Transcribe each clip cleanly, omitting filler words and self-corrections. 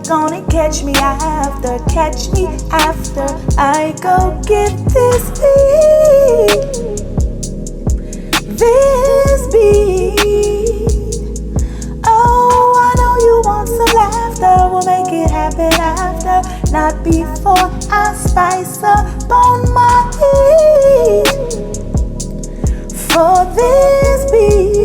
gonna catch me after I go get this beat. Oh, I know you want some laughter, we'll make it happen after, not before I spice up on my heat for this beat.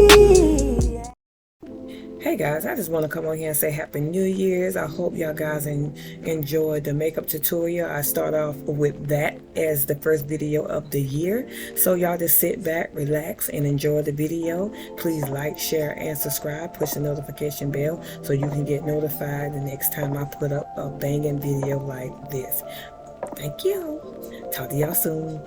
Hey guys, I just want to come on here and say Happy New Year's. I hope y'all guys enjoyed the makeup tutorial. I start off with that as the first video of the year. So y'all just sit back, relax, and enjoy the video. Please like, share, and subscribe. Push the notification bell so you can get notified the next time I put up a banging video like this. Thank you. Talk to y'all soon.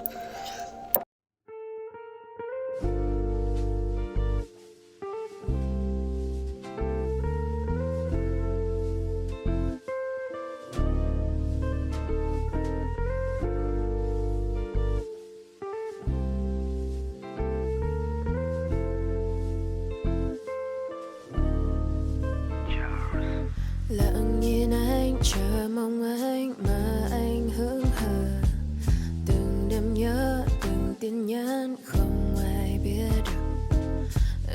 Lặng nhìn anh chờ mong anh mà anh hững hờ. Từng đêm nhớ, từng tin nhắn không ai biết được.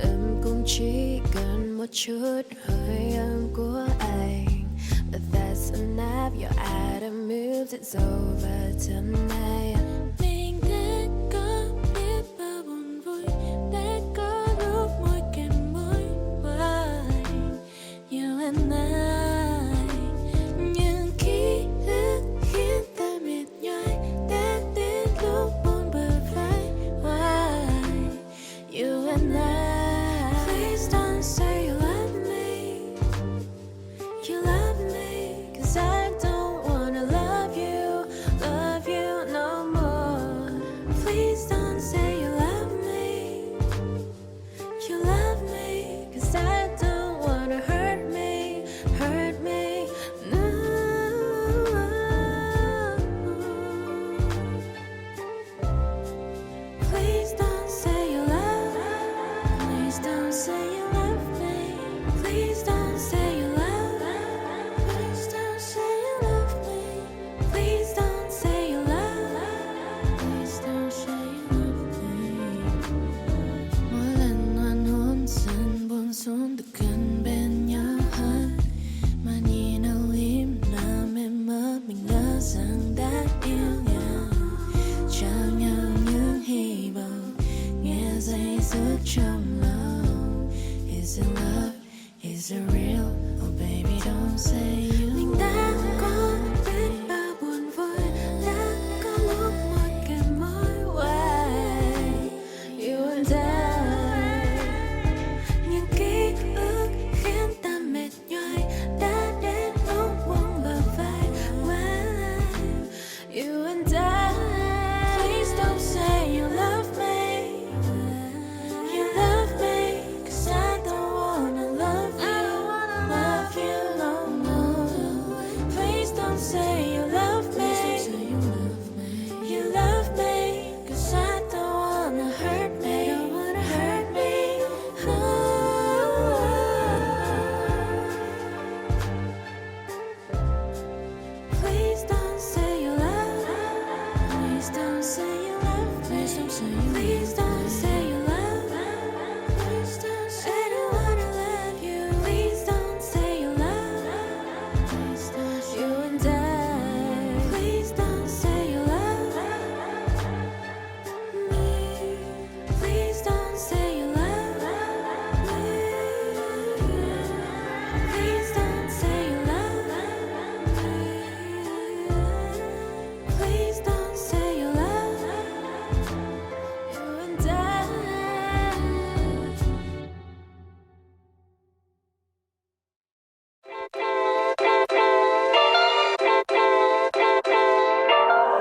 Em cũng chỉ cần một chút hơi ấm của anh. But that's enough, your item moves, it's over tonight. Mình đã có biết bao buồn vui, đã có lúc môi kèm môi. Why you and I? Is it love? Is it real? Oh baby don't say you. Mình đã có biết bao buồn vui, đã có lúc môi kèm môi. Why you and I? Những ký ức khiến ta mệt nhoài, đã đến lúc buông bờ vai. Why you and I? Please don't say you love me.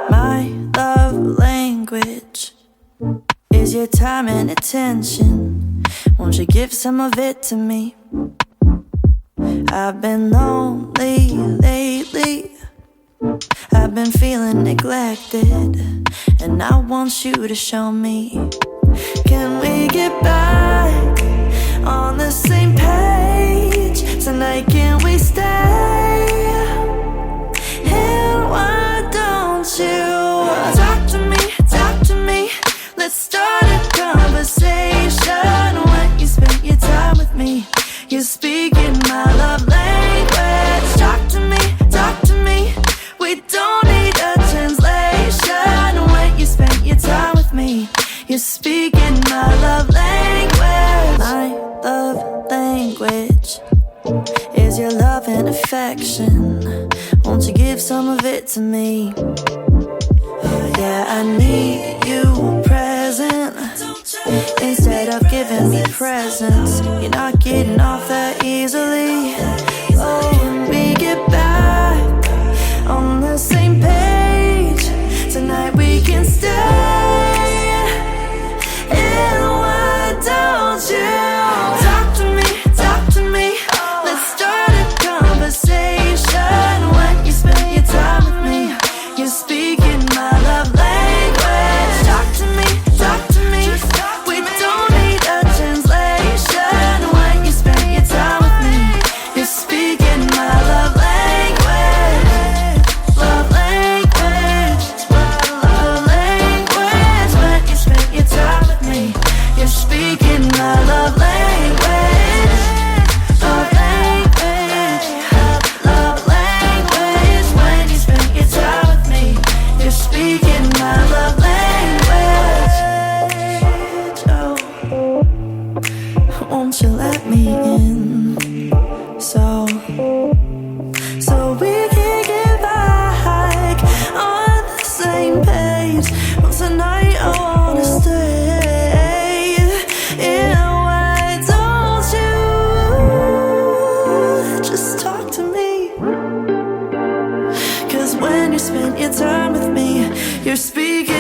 My love language is your time and attention. Won't you give some of it to me? I've been lonely lately, I've been feeling neglected, and I want you to show me. Can we get back on the same page tonight? Can we stay speaking my love language. Talk to me, talk to me. We don't need a translation. When you spend your time with me, you're speaking my love language. My love language is your love and affection. Won't you give some of it to me? Yeah, I need you present. Instead of giving me presents, you're not getting off that easily. Oh, when we get back on the same page, tonight we can stay. And why don't you talk to me, talk to me? Let's start a conversation. When you spend your time with me, you're speaking my love language. Talk to me, talk to me. We don't need a translation. When you spend your time with me, you're speaking my love language. Love language, love language. When you spend your time with me, you're speaking my love language. Love language, love language. When you spend your time with me, you're speaking my love language. Oh, won't you let me in? So we can get back on the same page. Well, tonight I wanna stay. And why don't you just talk to me? 'Cause when you spend your time with me, you're speaking